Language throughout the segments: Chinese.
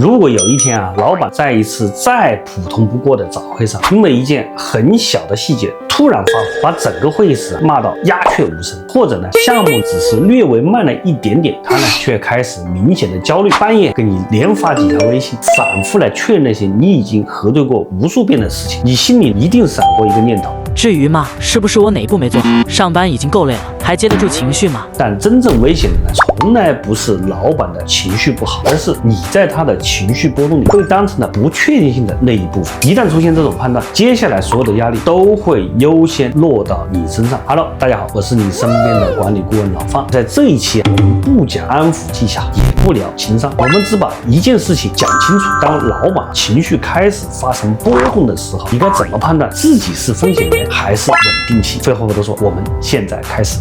如果有一天啊，老板在一次再普通不过的早会上，因为一件很小的细节突然发火，把整个会议室骂到鸦雀无声，或者呢，项目只是略微慢了一点点，他呢却开始明显的焦虑，半夜给你连发几条微信，反复来确认那些你已经核对过无数遍的事情，你心里一定闪过一个念头。至于吗？是不是我哪一步没做好？上班已经够累了，还接得住情绪吗？但真正危险的呢，从来不是老板的情绪不好，而是你在他的情绪波动里被当成了不确定性的那一部分。一旦出现这种判断，接下来所有的压力都会优先落到你身上。Hello， 大家好，我是你身边的管理顾问老方。在这一期我们不讲安抚技巧，也不聊情商，我们只把一件事情讲清楚。当老板情绪开始发生波动的时候，你该怎么判断自己是风险源还是稳定器？废话不多说，我们现在开始。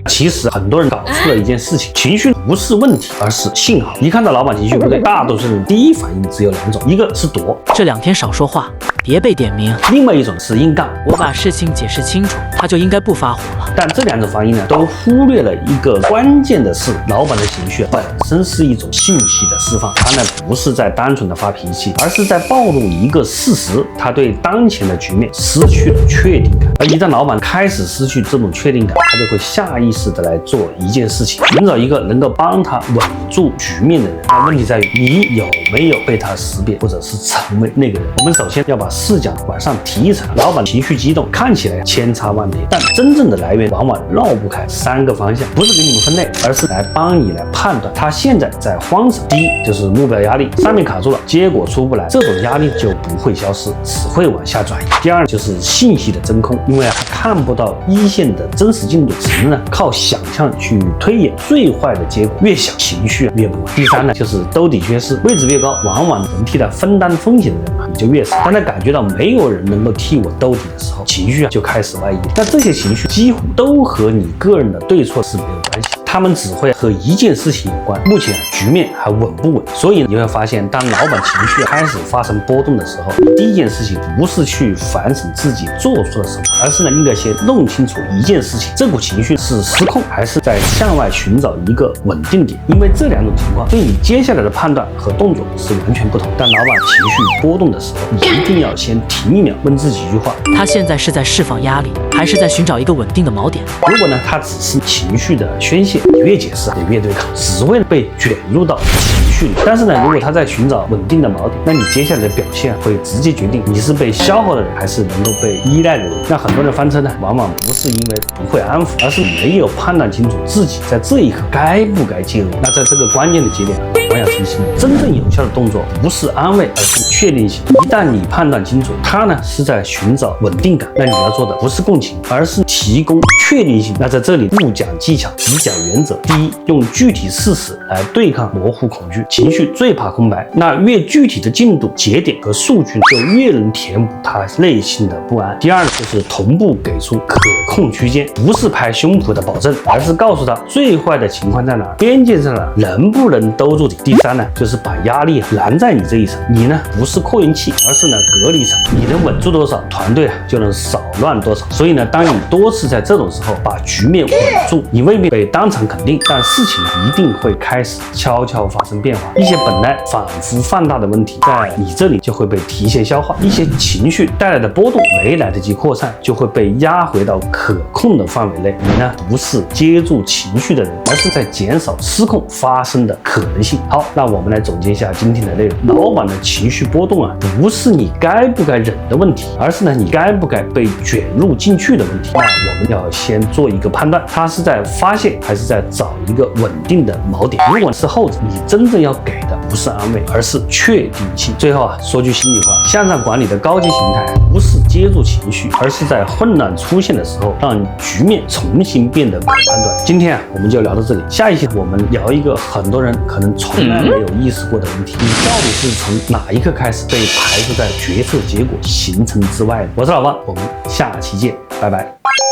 其实很多人搞错了一件事情，情绪不是问题，而是信号。一看到老板情绪不对，大多数人第一反应只有两种，一个是躲，这2天少说话，别被点名；另外一种是硬杠，我把事情解释清楚，他就应该不发火了。但这2种反应呢，都忽略了一个关键的是，老板的情绪本身是一种信息的释放，他呢不是在单纯的发脾气，而是在暴露一个事实，他对当前的局面失去了确定感。而一旦老板开始失去这种确定感，他就会下意识的来做一件事情，寻找一个能够帮他稳住局面的人。但问题在于，你有没有被他识别，或者是成为那个人？我们首先要把视角往上提一层。老板情绪激动，看起来千差万别，但真正的来源往往绕不开3个方向，不是给你们分类，而是来帮你来判断他现在在慌什么。第一就是目标压力，上面卡住了，结果出不来，这种压力就不会消失，只会往下转移。第二就是信息的真空，因为他看不到一线的真实进度，只能靠想象去推演最坏的结果，越想情绪越不稳。第三呢，就是兜底缺失，位置越高，往往能替他分担风险的人你就越少。当他感觉到没有人能够替我兜底的时候，情绪就开始外溢。那这些情绪几乎都和你个人的对错是没有关系，他们只会和一件事情有关，目前局面还稳不稳。所以你会发现，当老板情绪开始发生波动的时候，第一件事情不是去反省自己做错了什么，而是呢应该先弄清楚一件事情，这股情绪是失控还是在向外寻找一个稳定点。因为这2种情况对你接下来的判断和动作是完全不同。当老板情绪波动的时候，你一定要先停1秒，问自己一句话：他现在是在释放压力，还是在寻找一个稳定的锚点？如果呢他只是情绪的宣泄，你越解释你越对抗，只会被卷入到情绪里。但是呢，如果他在寻找稳定的锚点，那你接下来的表现会直接决定你是被消耗的人，还是能够被依赖的人。那很多人翻车呢，往往不是因为不会安抚，而是没有判断清楚自己在这一刻该不该介入。那在这个关键的节点，我要提醒你，真正有效的动作不是安慰，而是确定性。一旦你判断清楚他呢是在寻找稳定感，那你要做的不是共情，而是提供确定性。那在这里不讲技巧，只讲原则。第一，用具体事实来对抗模糊恐惧。情绪最怕空白，那越具体的进度、节点和数据，就越能填补他内心的不安。第二呢，就是同步给出可控区间，不是拍胸脯的保证，而是告诉他最坏的情况在哪儿，边界在哪儿，能不能兜住底。第三呢，就是把压力拦在你这一层，你呢不是扩音器，而是呢隔离层，你能稳住多少，团队就能少乱多少。所以呢，当你多次在这种时候把局面稳住，你未必被当场肯定，但事情一定会开始悄悄发生变化。一些本来反复放大的问题，在你这里就会被提前消化，一些情绪带来的波动没来得及扩散，就会被压回到可控的范围内。你呢不是接住情绪的人，而是在减少失控发生的可能性。好，那我们来总结一下今天的内容。老板的情绪波动啊，不是你该不该忍的问题，而是呢你该不该被卷入进去的问题。那我们要先做一个判断，他是在发泄还是在找一个稳定的锚点。如果是后者，你真正要给的不是安慰，而是确定性。最后啊，说句心里话，向上管理的高级形态不是接住情绪，而是在混乱出现的时候，让局面重新变得可判断。今天啊，我们就聊到这里，下一期我们聊一个很多人可能从来没有意识过的问题，你到底是从哪一刻开始被排除在决策结果形成之外的？我是老方，我们下期见，拜拜。